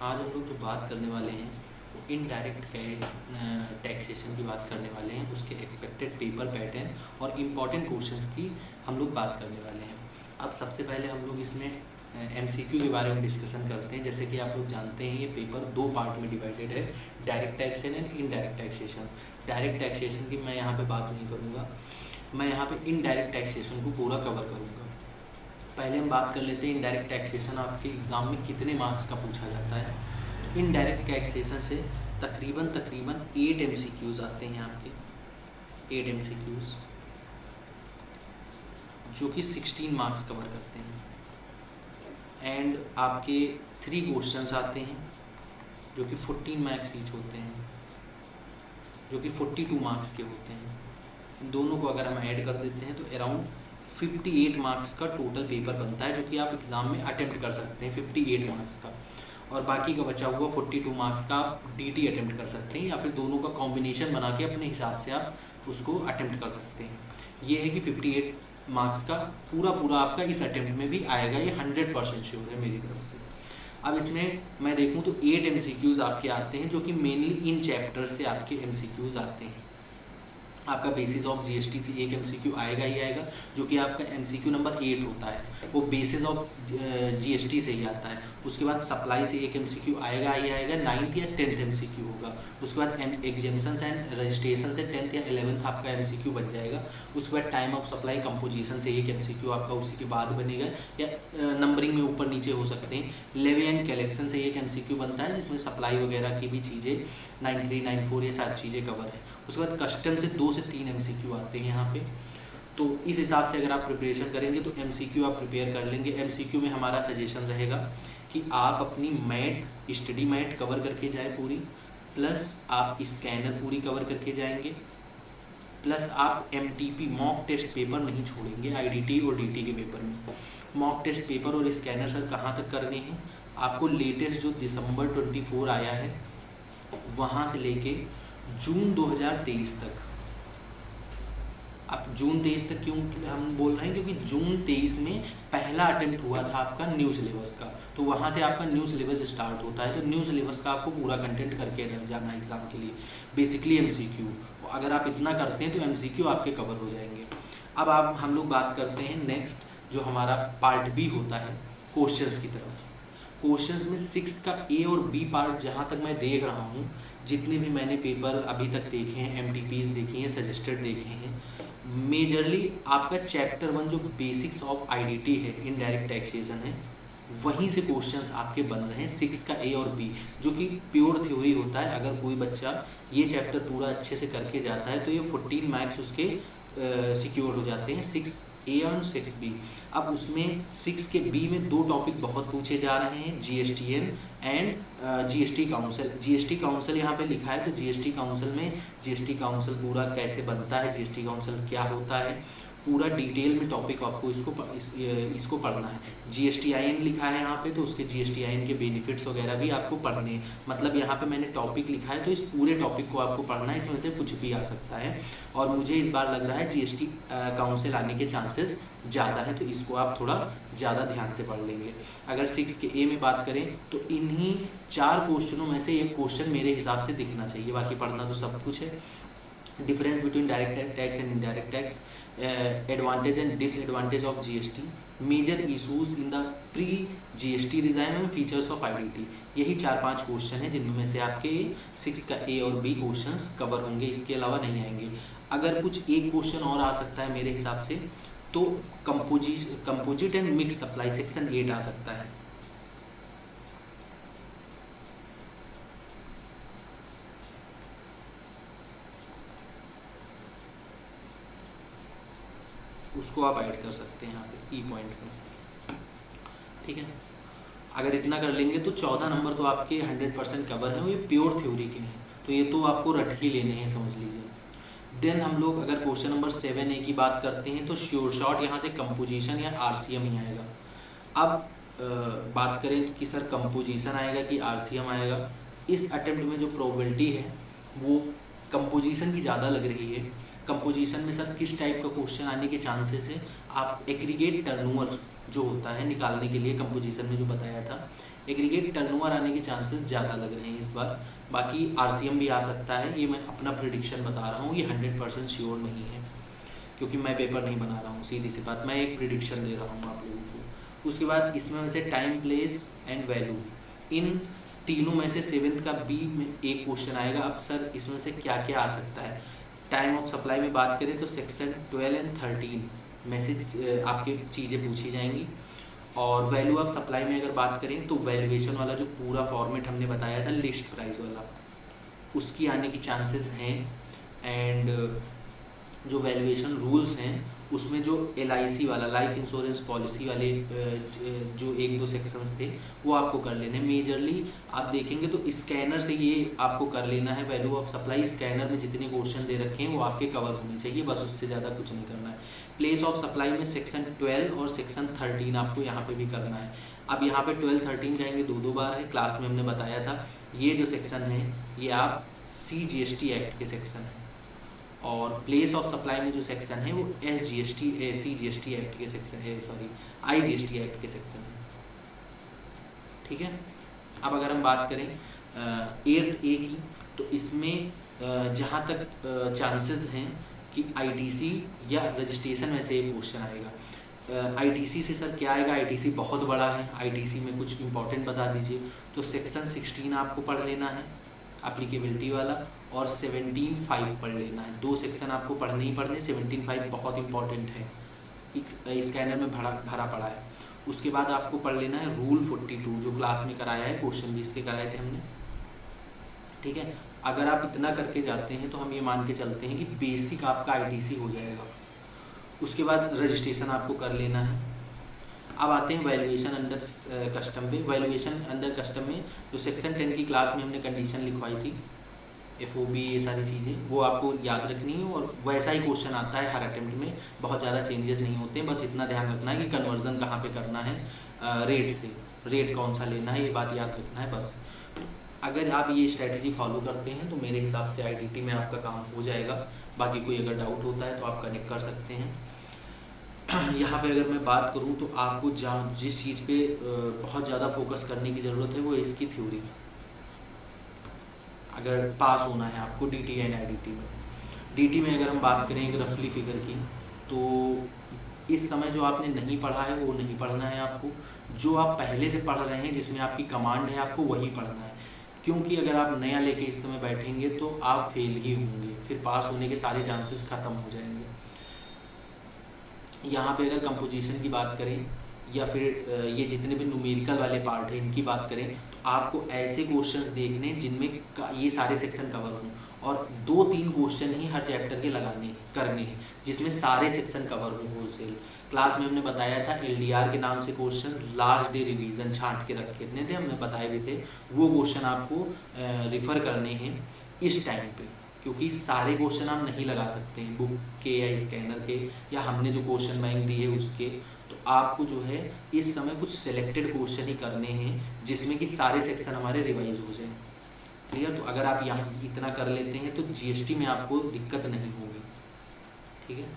आज हम लोग जो बात करने वाले हैं वो इनडायरेक्ट टैक्सेशन की बात करने वाले हैं, उसके एक्सपेक्टेड पेपर पैटर्न और इम्पॉर्टेंट क्वेश्चंस की हम लोग बात करने वाले हैं। अब सबसे पहले हम लोग इसमें एमसीक्यू के बारे में डिस्कशन करते हैं। जैसे कि आप लोग जानते हैं ये पेपर दो पार्ट में डिवाइडेड है, direct taxation and indirect taxation. Direct taxation की मैं यहाँ पे बात नहीं करूँगा, मैं यहाँ पे इनडायरेक्ट टैक्सेशन को पूरा कवर करूँगा। पहले हम बात कर लेते हैं इनडायरेक्ट टैक्सेशन आपके एग्ज़ाम में कितने मार्क्स का पूछा जाता है। इनडायरेक्ट टैक्सेशन से तकरीबन 8 एमसीक्यूज़ आते हैं आपके, 8 एमसीक्यूज़ जो कि 16 मार्क्स कवर करते हैं। एंड आपके 3 क्वेश्चंस आते हैं जो कि 14 मार्क्स ईच होते हैं, जो कि 42 मार्क्स के होते हैं। इन दोनों को अगर हम ऐड कर देते हैं तो अराउंड 58 मार्क्स का टोटल पेपर बनता है, जो कि आप एग्ज़ाम में अटेम्प्ट कर सकते हैं 58 मार्क्स का। और बाकी का बचा हुआ 42 मार्क्स का आप डीटी अटेम्प्ट कर सकते हैं, या फिर दोनों का कॉम्बिनेशन बना के अपने हिसाब से आप उसको अटेम्प्ट कर सकते हैं। ये है कि 58 मार्क्स का पूरा आपका इस अटेम्प्ट में भी आएगा, ये 100% श्योर है मेरी तरफ से। अब इसमें मैं देखूँ तो 8 एमसीक्यूज़ आपके आते हैं, जो कि मेनली इन चैप्टर से आपके एमसीक्यूज़ आते हैं। आपका बेसिस ऑफ जीएसटी से एक एमसीक्यू आएगा ही आएगा, जो कि आपका एमसीक्यू नंबर 8 होता है, वो बेसिस ऑफ जीएसटी से ही आता है। उसके बाद सप्लाई से एक एमसीक्यू आएगा ही आएगा, 9th या 10th एमसीक्यू होगा। उसके बाद एग्जेम्पशन एंड रजिस्ट्रेशन से 10th या 11th आपका एमसीक्यू बन जाएगा। उसके बाद टाइम ऑफ सप्लाई कंपोजिशन से एक एमसीक्यू आपका उसी के बाद बनेगा, या नंबरिंग में ऊपर नीचे हो सकते हैं। लेवी एंड कलेक्शन से एक एमसीक्यू बनता है, जिसमें सप्लाई वगैरह की भी चीज़ें 93, 94 ये सारी चीज़ें कवर है। उसके बाद कस्टम से 2 से 3 एमसीक्यू आते हैं यहाँ पे। तो इस हिसाब से अगर आप प्रिपरेशन करेंगे तो एमसीक्यू आप प्रिपेयर कर लेंगे। एमसीक्यू में हमारा सजेशन रहेगा कि आप अपनी मैट स्टडी मैट कवर करके जाए पूरी, प्लस आप स्कैनर पूरी कवर करके जाएंगे, प्लस आप एमटीपी मॉक टेस्ट पेपर नहीं छोड़ेंगे आईडीटी और डीटी के पेपर में। मॉक टेस्ट पेपर और स्कैनर सर कहाँ तक करने हैं आपको? लेटेस्ट जो दिसंबर 24 आया है वहाँ से लेके जून 2023 तक। अब जून 23 तक क्यों हम बोल रहे हैं? क्योंकि जून 23 में पहला अटेम्प्ट हुआ था आपका न्यू सिलेबस का, तो वहाँ से आपका न्यू सिलेबस स्टार्ट होता है। तो न्यू सिलेबस का आपको पूरा कंटेंट करके जाना है एग्ज़ाम के लिए। बेसिकली एमसीक्यू अगर आप इतना करते हैं तो एमसीक्यू आपके कवर हो जाएंगे। अब हम लोग बात करते हैं नेक्स्ट जो हमारा पार्ट बी होता है, क्वेश्चंस की तरफ। क्वेश्चंस में 6 का ए और बी पार्ट जहाँ तक मैं देख रहा हूँ, जितने भी मैंने पेपर अभी तक देखे हैं, एमटीपीज देखी हैं, सजेस्टेड देखे हैं, मेजरली आपका चैप्टर 1 जो बेसिक्स ऑफ आईडीटी है, इनडायरेक्ट टैक्सेशन है, वहीं से क्वेश्चंस आपके बन रहे हैं 6 का ए और बी, जो कि प्योर थ्योरी होता है। अगर कोई बच्चा ये चैप्टर पूरा अच्छे से करके जाता है तो ये 14 मार्क्स उसके सिक्योर हो जाते हैं, 6A और 6B। अब उसमें 6 के B में 2 टॉपिक बहुत पूछे जा रहे हैं, GSTN and GST council. GST council यहाँ पे लिखा है, तो GST काउंसिल में GST काउंसिल पूरा कैसे बनता है, GST काउंसिल क्या होता है, पूरा डिटेल में टॉपिक आपको इसको पढ़ना है। GSTIN लिखा है यहाँ पे, तो उसके GSTIN के बेनिफिट्स वगैरह भी आपको पढ़ने हैं। मतलब यहाँ पे मैंने टॉपिक लिखा है तो इस पूरे टॉपिक को आपको पढ़ना है, इसमें से कुछ भी आ सकता है। और मुझे इस बार लग रहा है GST काउंसिल आने के चांसेस ज़्यादा है, तो इसको आप थोड़ा ज़्यादा ध्यान से पढ़ लेंगे। अगर 6 के ए में बात करें तो इन्हीं 4 क्वेश्चनों में से एक क्वेश्चन मेरे हिसाब से दिखना चाहिए, बाकी पढ़ना तो सब कुछ है। Difference between direct tax and indirect tax, advantage and disadvantage of GST, major issues in the pre GST regime and features of IDT. यही 4-5 क्वेश्चन हैं जिनमें से आपके 6 का ए और बी क्वेश्चंस कवर होंगे, इसके अलावा नहीं आएंगे। अगर कुछ एक क्वेश्चन और आ सकता है मेरे हिसाब से तो composite and mix supply section 8 आ सकता है। उसको आप ऐड कर सकते हैं यहाँ पे ई पॉइंट में, ठीक है। अगर इतना कर लेंगे तो 14 नंबर तो आपके 100% कवर है, ये प्योर थ्योरी के हैं, तो ये तो आपको रट ही लेने हैं, समझ लीजिए। देन हम लोग अगर क्वेश्चन नंबर 7A की बात करते हैं तो श्योर शॉट यहाँ से कंपोजिशन या आरसीएम ही आएगा। अब बात करें कि सर कंपोजिशन आएगा कि आरसीएम आएगा, इस अटेम्प्ट में जो प्रोबेबिलिटी है वो कंपोजिशन की ज़्यादा लग रही है। कंपोजिशन में सर किस टाइप का क्वेश्चन आने के चांसेस है? आप एग्रीगेट टर्नओवर जो होता है निकालने के लिए कंपोजिशन में जो बताया था। एग्रीगेट टर्नओवर आने के चांसेस ज़्यादा लग रहे हैं इस बार। बाकी आरसीएम भी आ सकता है, ये मैं अपना प्रिडिक्शन बता रहा हूँ, ये 100% श्योर नहीं है क्योंकि मैं पेपर नहीं बना रहा हूँ, सीधी सी बात, मैं एक प्रिडिक्शन दे रहा हूँ आप लोगों को। उसके बाद इसमें वैसे टाइम, प्लेस एंड वैल्यू, इन तीनों में से 7th का बी में एक क्वेश्चन आएगा। अब सर इसमें से क्या क्या आ सकता है? टाइम ऑफ सप्लाई में बात करें तो सेक्शन 12 एंड 13 में से आपकी चीज़ें पूछी जाएंगी। और वैल्यू ऑफ सप्लाई में अगर बात करें तो वैल्यूएशन वाला जो पूरा फॉर्मेट हमने बताया था लिस्ट प्राइस वाला, उसकी आने की चांसेस हैं। एंड जो वैल्यूएशन रूल्स हैं उसमें जो LIC वाला, लाइफ इंश्योरेंस पॉलिसी वाले जो 1-2 सेक्शंस थे वो आपको कर लेने। मेजरली आप देखेंगे तो स्कैनर से ये आपको कर लेना है। वैल्यू ऑफ सप्लाई स्कैनर में जितने क्वेश्चन दे रखे हैं वो आपके कवर होने चाहिए, बस उससे ज़्यादा कुछ नहीं करना है। प्लेस ऑफ सप्लाई में सेक्शन 12 और सेक्शन 13 आपको यहाँ पे भी करना है। अब यहाँ पे 12-13 कहेंगे 2-2 बार है, क्लास में हमने बताया था। ये जो सेक्शन है ये आप CGST एक्ट के सेक्शन है, और प्लेस ऑफ सप्लाई में जो सेक्शन है वो CGST एक्ट के सेक्शन है, सॉरी IGST एक्ट के सेक्शन है। ठीक है। अब अगर हम बात करें 8th A की, तो इसमें जहाँ तक चांसेस हैं कि ITC या रजिस्ट्रेशन में से एक क्वेश्चन आएगा। ITC से सर क्या आएगा? ITC बहुत बड़ा है, ITC में कुछ इंपॉर्टेंट बता दीजिए। तो सेक्शन 16 आपको पढ़ लेना है एप्लीकेबिलिटी वाला, और 17(5) पढ़ लेना है। 2 सेक्शन आपको पढ़ने ही पढ़ने, 17(5) बहुत इंपॉर्टेंट है, स्कैनर में भरा पड़ा है। उसके बाद आपको पढ़ लेना है रूल 42 जो क्लास में कराया है, क्वेश्चन भी इसके कराए थे हमने। ठीक है। अगर आप इतना करके जाते हैं तो हम ये मान के चलते हैं कि बेसिक आपका ITC हो जाएगा। उसके बाद रजिस्ट्रेशन आपको कर लेना है। अब आते हैं वैल्यूएशन अंडर कस्टम पे। वैल्यूएशन अंडर कस्टम में जो सेक्शन 10 की क्लास में हमने कंडीशन लिखवाई थी, FOB, ये सारी चीज़ें वो आपको याद रखनी है, और वैसा ही क्वेश्चन आता है हर अटेम्प्ट में, बहुत ज़्यादा चेंजेस नहीं होते हैं। बस इतना ध्यान रखना है कि कन्वर्जन कहाँ पे करना है, रेट से, रेट कौन सा लेना है, ये बात याद रखना है बस। अगर आप ये स्ट्रैटेजी फॉलो करते हैं तो मेरे हिसाब से IDT में आपका काम हो जाएगा। बाकी कोई अगर डाउट होता है तो आप कनेक्ट कर सकते हैं। यहाँ पे अगर मैं बात करूँ तो आपको जिस चीज़ पे बहुत ज़्यादा फोकस करने की ज़रूरत है वो इसकी थ्योरी। अगर पास होना है आपको DT एंड IDT में, DT में अगर हम बात करें एक रफली फिगर की, तो इस समय जो आपने नहीं पढ़ा है वो नहीं पढ़ना है आपको। जो आप पहले से पढ़ रहे हैं, जिसमें आपकी कमांड है, आपको वही पढ़ना है। क्योंकि अगर आप नया लेके इस समय बैठेंगे तो आप फेल ही होंगे, फिर पास होने के सारे चांसेस ख़त्म हो जाएंगे। यहाँ पे अगर कंपोजिशन की बात करें या फिर ये जितने भी न्यूमेरिकल वाले पार्ट हैं इनकी बात करें, तो आपको ऐसे क्वेश्चंस देखने जिनमें ये सारे सेक्शन कवर हों, और 2-3 क्वेश्चन ही हर चैप्टर के करने हैं जिसमें सारे सेक्शन कवर हों होलसेल। क्लास में हमने बताया था LDR के नाम से क्वेश्चन, लास्ट डे रिवीजन छांट के रखे थे, हमने बताए भी थे। वो क्वेश्चन आपको रिफ़र करने हैं इस टाइम पे, क्योंकि सारे क्वेश्चन आप नहीं लगा सकते हैं बुक के या स्कैनर के या हमने जो क्वेश्चन बैंक दी है उसके। तो आपको जो है इस समय कुछ सिलेक्टेड क्वेश्चन ही करने हैं जिसमें कि सारे सेक्शन हमारे रिवाइज हो जाए। क्लियर? तो अगर आप यहाँ इतना कर लेते हैं तो GST में आपको दिक्कत नहीं होगी। ठीक है।